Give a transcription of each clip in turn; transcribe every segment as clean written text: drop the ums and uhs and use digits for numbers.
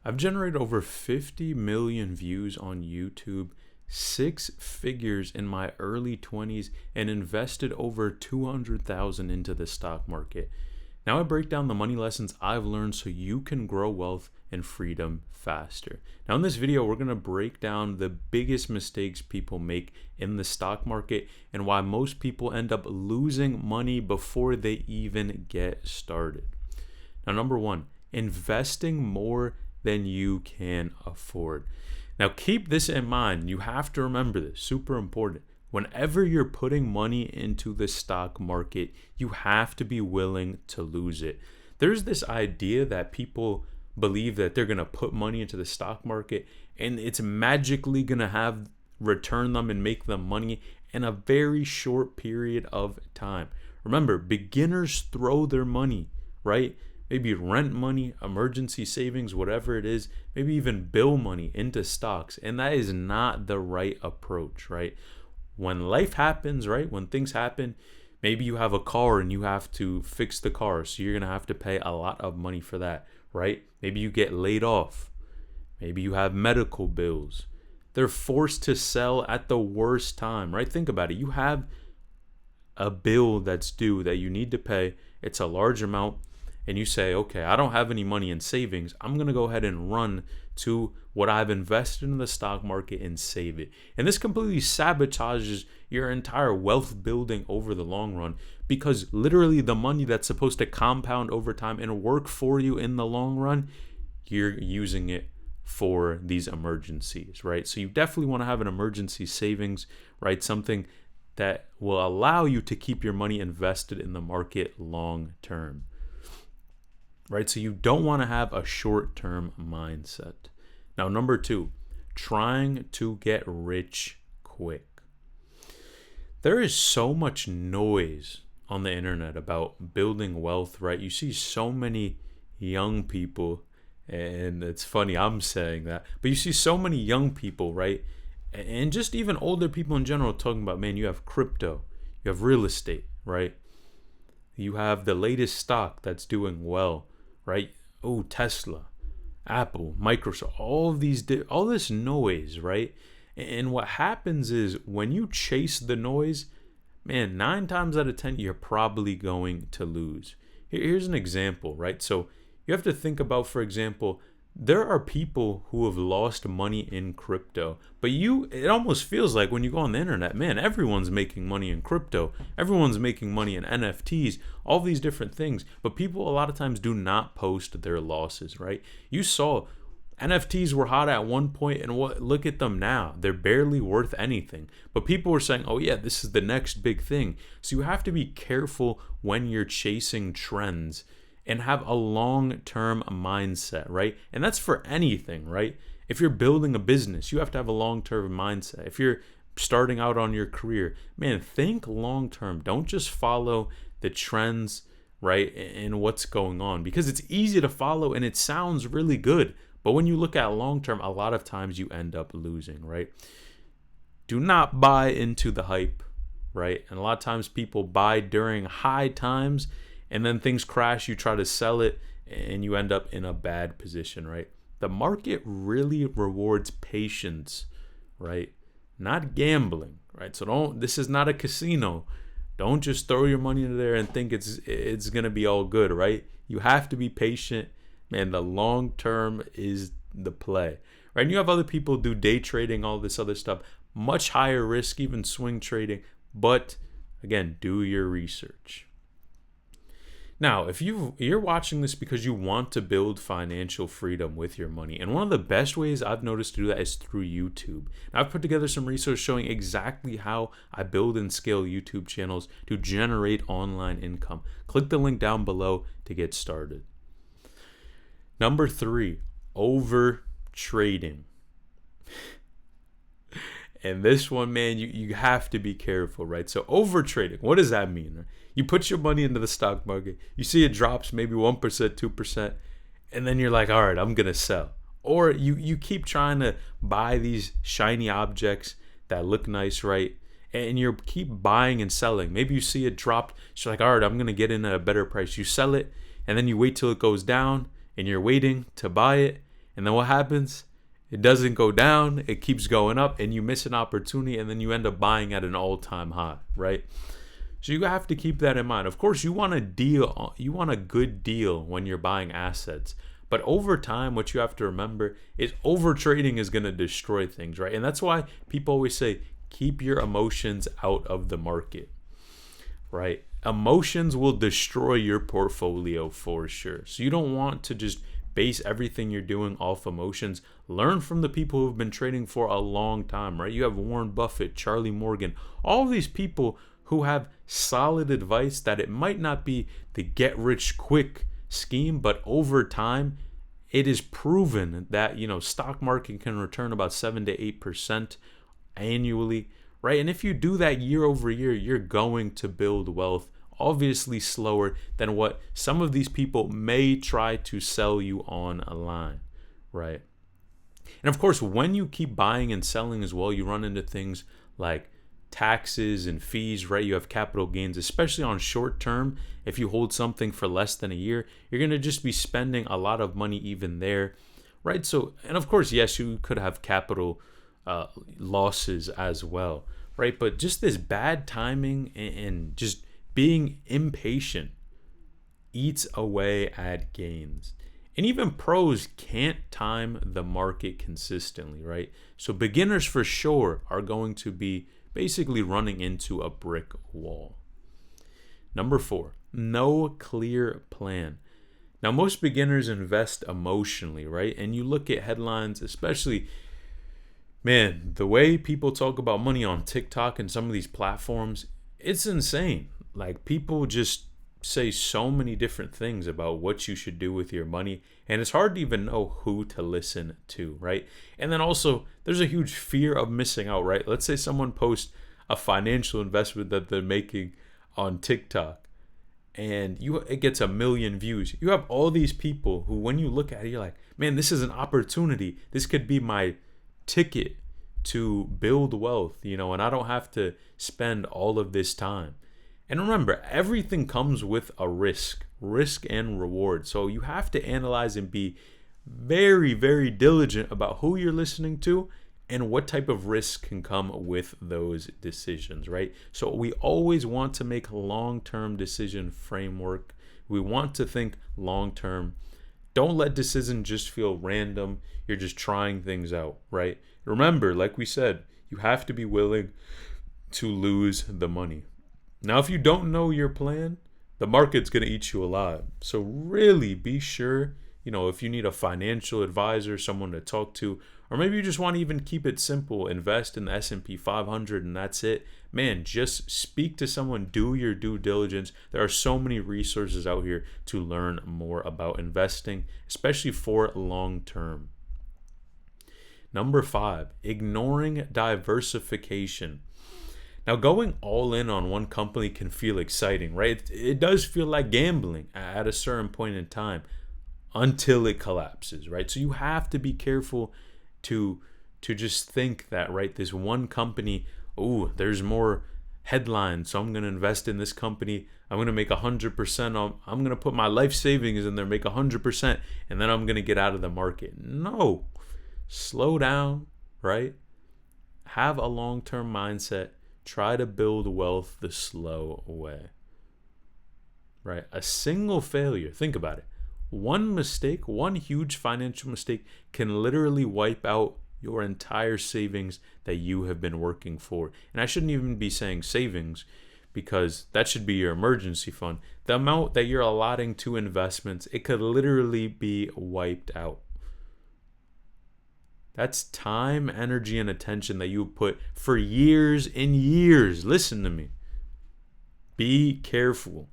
I've generated over 50 million views on YouTube, six figures in my early 20s, and invested over 200,000 into the stock market. Now I break down the money lessons I've learned so you can grow wealth and freedom faster. Now in this video, we're going to break down the biggest mistakes people make in the stock market and why most people end up losing money before they even get started. Now, number one, investing more than you can afford. Now keep this in mind. You have to remember this, super important. Whenever you're putting money into the stock market, you have to be willing to lose it. There's this idea that people believe that they're going to put money into the stock market and it's magically going to have return them and make them money in a very short period of time. Remember, beginners throw their money, right? Maybe rent money, emergency savings, whatever it is, maybe even bill money into stocks. And that is not the right approach, right? When life happens, right? When things happen, maybe you have a car and you have to fix the car. So you're going to have to pay a lot of money for that, right? Maybe you get laid off. Maybe you have medical bills. They're forced to sell at the worst time, right? Think about it. You have a bill that's due that you need to pay. It's a large amount. And you say, okay, I don't have any money in savings. I'm going to go ahead and run to what I've invested in the stock market and save it. And this completely sabotages your entire wealth building over the long run, because literally the money that's supposed to compound over time and work for you in the long run, you're using it for these emergencies, right? So you definitely want to have an emergency savings, right? Something that will allow you to keep your money invested in the market long term. Right? So you don't want to have a short-term mindset. Now, number two, trying to get rich quick. There is so much noise on the internet about building wealth, right? You see so many young people, and it's funny I'm saying that, but you see so many young people, right? And just even older people in general talking about, man, you have crypto, you have real estate, right? You have the latest stock that's doing well. Right? Oh, Tesla, Apple, Microsoft, all this noise, right? And what happens is when you chase the noise, man, 9 times out of 10, you're probably going to lose. Here's an example, right? So you have to think about, for example, there are people who have lost money in crypto, but it almost feels like when you go on the internet, man, everyone's making money in crypto. Everyone's making money in NFTs, all these different things. But people a lot of times do not post their losses, right? You saw NFTs were hot at one point, and look at them now. They're barely worth anything. But people were saying, oh yeah, this is the next big thing. So you have to be careful when you're chasing trends and have a long-term mindset, right? And that's for anything, right? If you're building a business, you have to have a long-term mindset. If you're starting out on your career, man, think long-term. Don't just follow the trends, right, and what's going on, because it's easy to follow and it sounds really good. But when you look at long-term, a lot of times you end up losing, right? Do not buy into the hype, right? And a lot of times people buy during high times, and then things crash, you try to sell it, and you end up in a bad position, right? The market really rewards patience, right? Not gambling, right? So this is not a casino. Don't just throw your money into there and think it's going to be all good, right? You have to be patient. Man, the long term is the play, right? And you have other people do day trading, all this other stuff, much higher risk, even swing trading. But again, do your research. Now, if you're watching this because you want to build financial freedom with your money, and one of the best ways I've noticed to do that is through YouTube. Now, I've put together some research showing exactly how I build and scale YouTube channels to generate online income. Click the link down below to get started. Number 3, over trading. And this one, man, you have to be careful, right? So over trading, what does that mean? You put your money into the stock market, you see it drops maybe 1%, 2%, and then you're like, all right, I'm going to sell. Or you keep trying to buy these shiny objects that look nice, right? And you keep buying and selling. Maybe you see it dropped, so you're like, all right, I'm going to get in at a better price. You sell it, and then you wait till it goes down, and you're waiting to buy it, And then what happens? It doesn't go down, it keeps going up, and you miss an opportunity, and then you end up buying at an all-time high, right? So you have to keep that in mind. Of course, you want a deal, you want a good deal when you're buying assets. But over time, what you have to remember is over trading is going to destroy things, right? And that's why people always say, keep your emotions out of the market, right? Emotions will destroy your portfolio for sure. So you don't want to just base everything you're doing off emotions. Learn from the people who've been trading for a long time, right? You have Warren Buffett, Charlie Morgan, all these people who have solid advice that it might not be the get rich quick scheme, but over time, it is proven that, stock market can return about 7 to 8% annually, right? And if you do that year over year, you're going to build wealth, obviously slower than what some of these people may try to sell you online, right? And of course, when you keep buying and selling as well, you run into things like taxes and fees, right? You have capital gains, especially on short term. If you hold something for less than a year, you're going to just be spending a lot of money even there, right? So, and of course, yes, you could have capital losses as well, right? But just this bad timing and just being impatient eats away at gains. And even pros can't time the market consistently, right? So beginners for sure are going to be basically running into a brick wall. Number 4, no clear plan. Now, most beginners invest emotionally, right? And you look at headlines, especially, man, the way people talk about money on TikTok and some of these platforms, it's insane. Like, people just say so many different things about what you should do with your money, and it's hard to even know who to listen to, right? And then also, there's a huge fear of missing out, right? Let's say someone posts a financial investment that they're making on TikTok, and it gets 1 million views. You have all these people who, when you look at it, you're like, man, this is an opportunity. This could be my ticket to build wealth, and I don't have to spend all of this time. And remember, everything comes with a risk and reward. So you have to analyze and be very, very diligent about who you're listening to and what type of risk can come with those decisions, right? So we always want to make a long-term decision framework. We want to think long-term. Don't let decisions just feel random. You're just trying things out, right? Remember, like we said, you have to be willing to lose the money. Now, if you don't know your plan, the market's going to eat you alive. So really be sure, if you need a financial advisor, someone to talk to, or maybe you just want to even keep it simple, invest in the S&P 500 and that's it. Man, just speak to someone, do your due diligence. There are so many resources out here to learn more about investing, especially for long term. Number 5, ignoring diversification. Now, going all in on one company can feel exciting, right? It does feel like gambling at a certain point in time until it collapses, right? So you have to be careful to just think that, right, this one company, there's more headlines, so I'm going to invest in this company. I'm going to make 100%. I'm going to put my life savings in there, make 100%, and then I'm going to get out of the market. No, slow down, right? Have a long-term mindset. Try to build wealth the slow way, right? A single failure, think about it. One mistake, one huge financial mistake can literally wipe out your entire savings that you have been working for. And I shouldn't even be saying savings because that should be your emergency fund. The amount that you're allotting to investments, it could literally be wiped out. That's time, energy, and attention that you put for years and years. Listen to me. Be careful.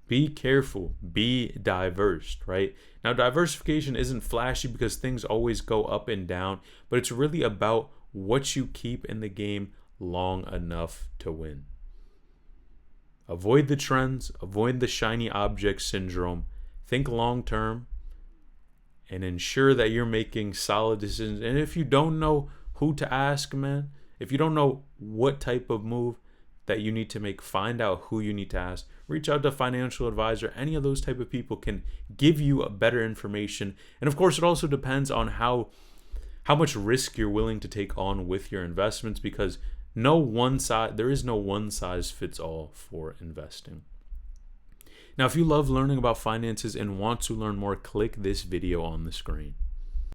Be careful. Be diverse, right? Now, diversification isn't flashy because things always go up and down, but it's really about what you keep in the game long enough to win. Avoid the trends. Avoid the shiny object syndrome. Think long term. And ensure that you're making solid decisions. And if you don't know who to ask, man, if you don't know what type of move, that you need to make, find out who you need to ask, reach out to a financial advisor. Any of those type of people can give you a better information. And of course, it also depends on how much risk you're willing to take on with your investments, because there is no one size fits all for investing. Now, if you love learning about finances and want to learn more, click this video on the screen.